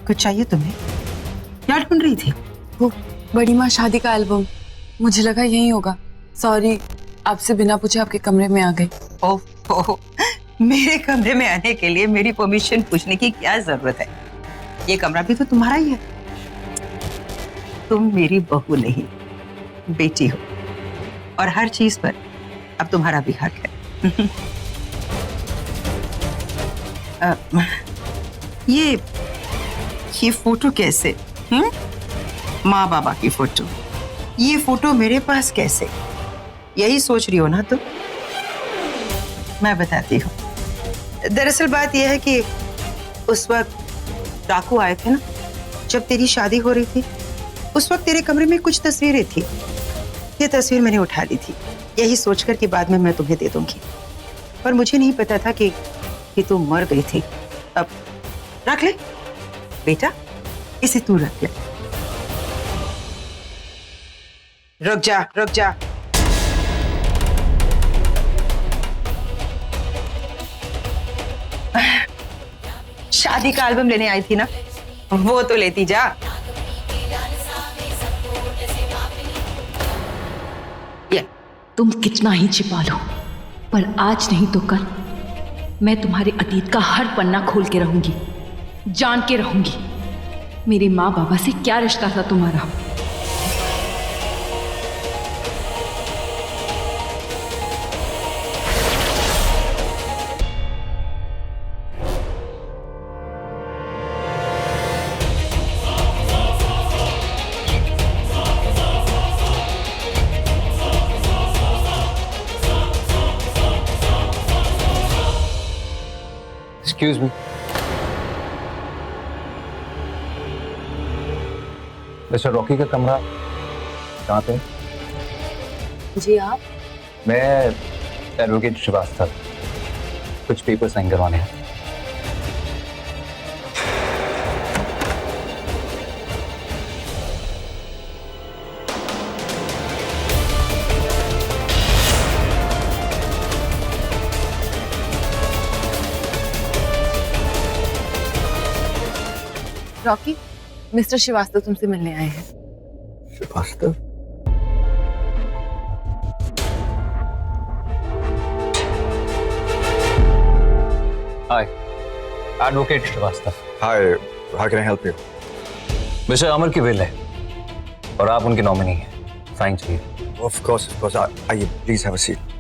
कुछ चाहिए तुम्हें? याद ढूंढ रही थी? वो बड़ी माँ शादी का एल्बम, मुझे लगा यही होगा। सॉरी, आपसे बिना पूछे आपके कमरे में आ गई। ओह, मेरे कमरे में आने के लिए मेरी परमिशन पूछने की क्या जरूरत है? ये कमरा भी तो तुम्हारा ही है। तुम मेरी बहू नहीं, बेटी हो, और हर चीज पर अब तुम्हारा भी हक है। ये फोटो कैसे? माँ बाबा की फोटो, ये फोटो मेरे पास कैसे? यही सोच रही हो ना तुम? मैं बताती हूँ। दरअसल बात यह है कि उस वक्त डाकू आए थे ना, जब तेरी शादी हो रही थी। उस वक्त तेरे कमरे में कुछ तस्वीरें थी। ये तस्वीर मैंने उठा ली थी, यही सोचकर कि बाद में मैं तुम्हें दे दूंगी। पर मुझे नहीं पता था कि तुम मर गई थी। अब रख ले बेटा, इसे तू रख ले। रुक जा, रुक जा। शादी का एल्बम लेने आई थी ना, वो तो लेती जा। ये तुम कितना ही छिपा लो, पर आज नहीं तो कल मैं तुम्हारे अतीत का हर पन्ना खोल के रहूंगी, जान के रहूंगी मेरे माँ बाबा से क्या रिश्ता था तुम्हारा। Excuse me. मिस्टर रॉकी का कमरा कहाँ पे? जी आप? मैं एडवोकेट श्रीवास्तव, कुछ पेपर साइन करवाने हैं। रॉकी, मिस्टर श्रीवास्तव तुमसे मिलने आए हैं। Shrivastava? Hi, advocate Shrivastava. Hi, how can I help you? Mister Amar की विल है और आप उनके नॉमिनी हैं। साइन चाहिए। ऑफ कोर्स, आइए, please have a seat.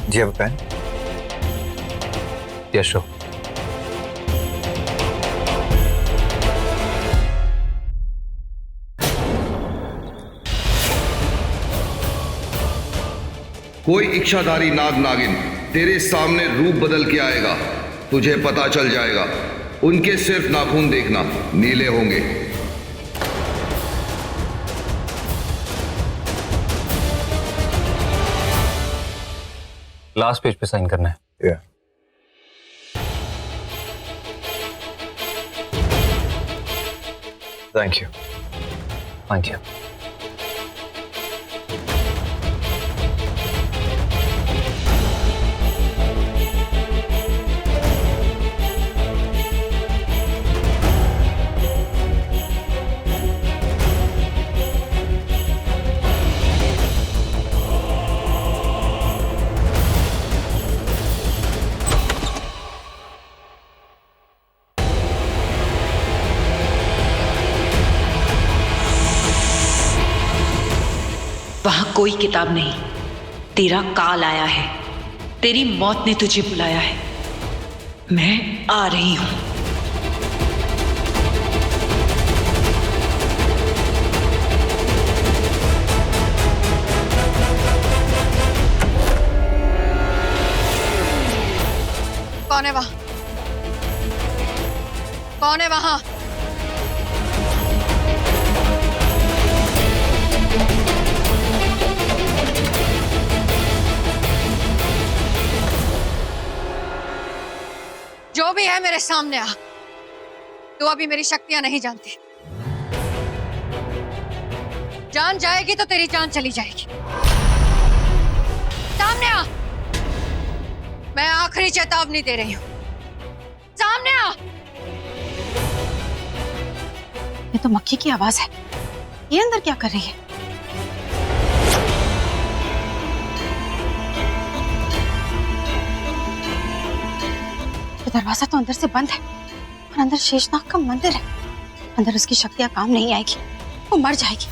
Do you have a pen? Yes, sure. कोई इच्छाधारी नाग नागिन तेरे सामने रूप बदल के आएगा, तुझे पता चल जाएगा। उनके सिर्फ नाखून देखना, नीले होंगे। लास्ट पेज पे साइन करना है। Yeah. Thank you. Thank you. वहां कोई किताब नहीं, तेरा काल आया है, तेरी मौत ने तुझे बुलाया है। मैं आ रही हूं। कौन है वहां? कौन है वहां? जो भी है मेरे सामने आ। तू अभी मेरी शक्तियां नहीं जानती। जान जाएगी तो तेरी जान चली जाएगी। सामने आ, मैं आखिरी चेतावनी दे रही हूँ। सामने आ। ये तो मक्खी की आवाज है। ये अंदर क्या कर रही है? ये दरवाजा तो अंदर से बंद है और अंदर शेषनाग का मंदिर है। अंदर उसकी शक्तियां काम नहीं आएगी, वो मर जाएगी।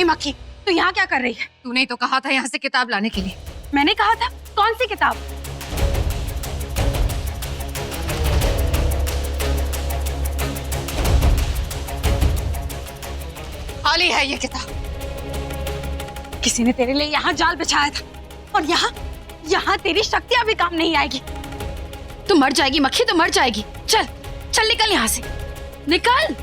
मक्खी, तू यहाँ क्या कर रही है? तूने ही तो कहा था यहाँ से किताब लाने के लिए। मैंने कहा था? कौन सी किताब? खाली है ये किताब। किसी ने तेरे लिए यहाँ जाल बिछाया था और यहाँ तेरी शक्तियां भी काम नहीं आएगी। तू मर जाएगी मक्खी, तू मर जाएगी। चल चल निकल यहाँ से, निकल।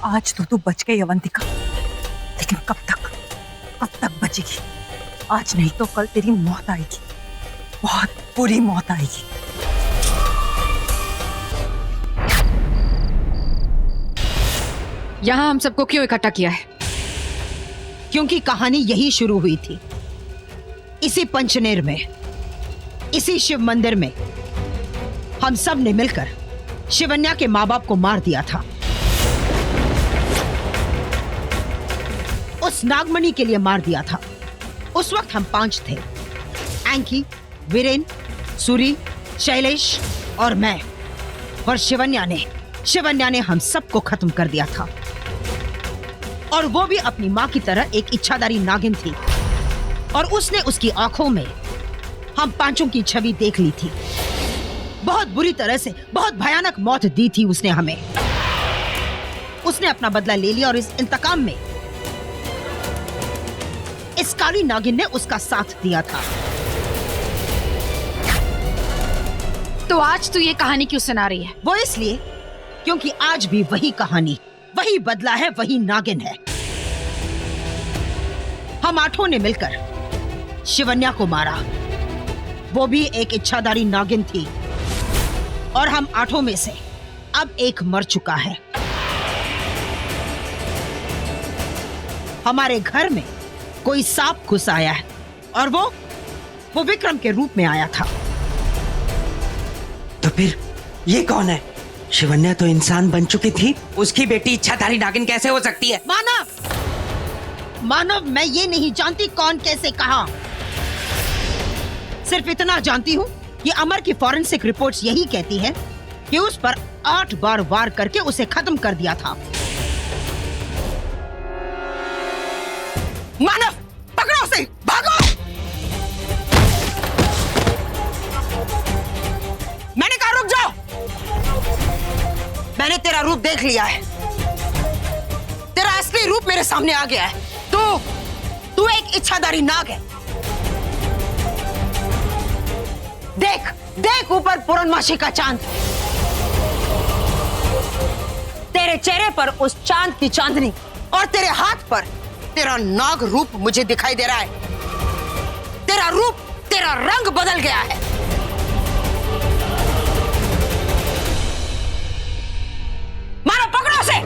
आज तो तू बच गई अवंतिका, लेकिन कब तक बचेगी? आज नहीं तो कल तेरी मौत आएगी, बहुत बुरी मौत आएगी। यहाँ हम सबको क्यों इकट्ठा किया है? क्योंकि कहानी यही शुरू हुई थी, इसी पंचनेर में, इसी शिव मंदिर में। हम सब ने मिलकर शिवन्या के माँ बाप को मार दिया था। उस नागमणि के लिए मार दिया था। उस वक्त हम 5 थे, एंकी, वीरेन, सूरी, शैलेश और मैं। और शिवन्या ने हम सबको खत्म कर दिया था। और वो भी अपनी माँ की तरह एक इच्छाधारी नागिन थी। और उसने उसकी आंखों में हम 5 की छवि देख ली थी। बहुत बुरी तरह से, बहुत भयानक मौत दी थी उसने हमें। उसने अपना बदला ले लिया और इस इंतकाम में इस काली नागिन ने उसका साथ दिया था। तो आज तू ये कहानी क्यों सुना रही है? वो इसलिए क्योंकि आज भी वही कहानी, वही बदला है, वही नागिन है। हम 8 ने मिलकर शिवन्या को मारा। वो भी एक इच्छाधारी नागिन थी। और हम 8 में से अब एक मर चुका है। हमारे घर में कोई सांप घुस आया है और वो विक्रम के रूप में आया था। तो फिर ये कौन है? शिवन्या तो इंसान बन चुकी थी, उसकी बेटी इच्छाधारी नागिन कैसे हो सकती है? मानव, मैं ये नहीं जानती कौन कैसे कहा। सिर्फ इतना जानती हूँ कि अमर की फॉरेंसिक रिपोर्ट्स यही कहती है कि उस पर 8 बार वार करके उसे खत्म कर दिया था। मानव, पकड़ो उसे, भागो! मैंने कहा रुक जाओ। मैंने तेरा रूप देख लिया है। तेरा असली रूप मेरे सामने आ गया है। तू एक इच्छाधारी नाग है। देख ऊपर पूर्णमासी का चांद। तेरे चेहरे पर उस चांद की चांदनी और तेरे हाथ पर तेरा नाग रूप मुझे दिखाई दे रहा है। तेरा रूप, तेरा रंग बदल गया है। मारो, पकड़ो उसे।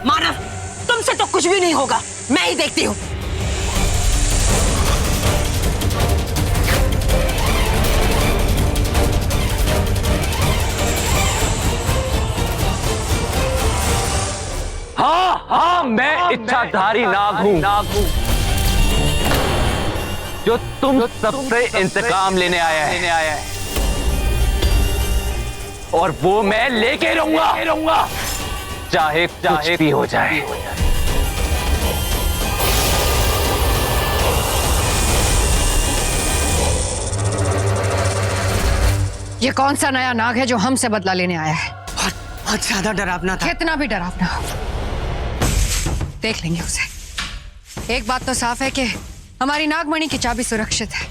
मानव, तुमसे तो कुछ भी नहीं होगा। मैं ही देखती हूँ। हाँ, मैं इच्छाधारी नाग हूँ जो तुम सबसे इंतकाम लेने आया है। और वो मैं लेके रहूंगा, चाहे कुछ भी हो जाए। ये कौन सा नया नाग है जो हमसे बदला लेने आया है? बहुत ज्यादा डरावना था। कितना भी डरावना हो, देख लेंगे उसे। एक बात तो साफ है कि हमारी नागमणि की चाबी सुरक्षित है।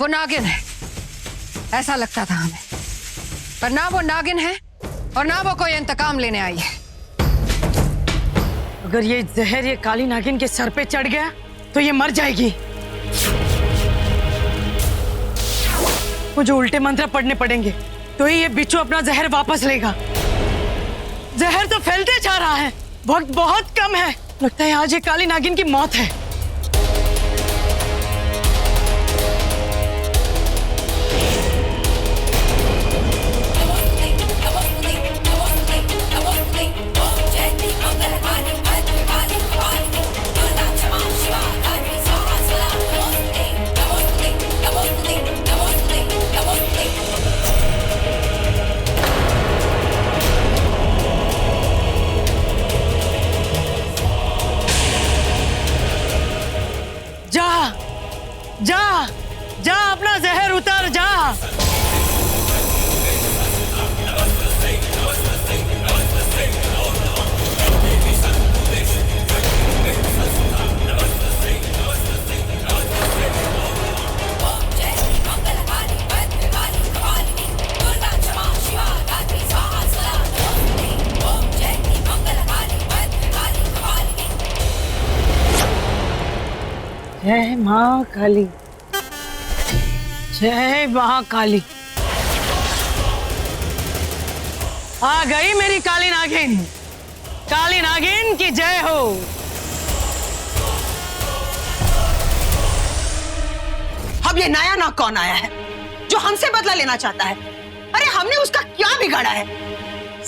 वो नागिन है, ऐसा लगता था हमें, पर ना वो नागिन है और ना वो कोई इंतकाम लेने आई है। अगर ये जहर ये काली नागिन के सर पे चढ़ गया तो ये मर जाएगी। मुझे उल्टे मंत्र पढ़ने पड़ेंगे तो ही ये बिच्छू अपना जहर वापस लेगा। जहर तो फैलते जा रहा है, वक्त बहुत कम है। लगता है आज ये काली नागिन की मौत है। जा जा अपना जहर उतार जा। जय माँ काली, जय महाकाली। आ गई मेरी काली नागिन। काली नागिन की जय हो। अब ये नया नाग कौन आया है जो हमसे बदला लेना चाहता है? अरे हमने उसका क्या बिगाड़ा है?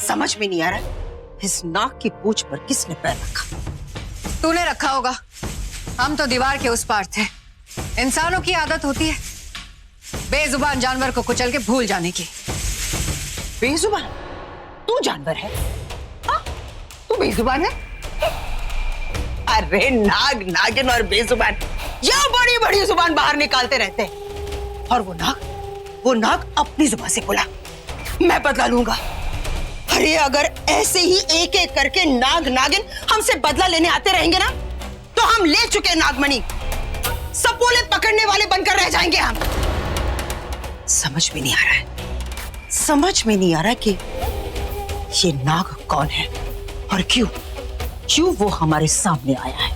समझ में नहीं आ रहा इस नाग की पूंछ पर किसने पैर रखा। तूने रखा होगा, हम तो दीवार के उस पार थे। इंसानों की आदत होती है बेजुबान जानवर को कुचल के भूल जाने की। बेजुबान? तू जानवर है? हाँ? तू बेजुबान है? अरे नाग, नागिन और बेजुबान या बड़ी बड़ी जुबान बाहर निकालते रहते हैं। और वो नाग अपनी जुबान से बोला मैं बदला लूंगा। अरे अगर ऐसे ही एक एक करके नाग नागिन हमसे बदला लेने आते रहेंगे ना तो हम ले चुके नागमणि सपोले पकड़ने वाले बनकर रह जाएंगे हम। समझ में नहीं आ रहा है, समझ में नहीं आ रहा कि ये नाग कौन है और क्यों वो हमारे सामने आया है।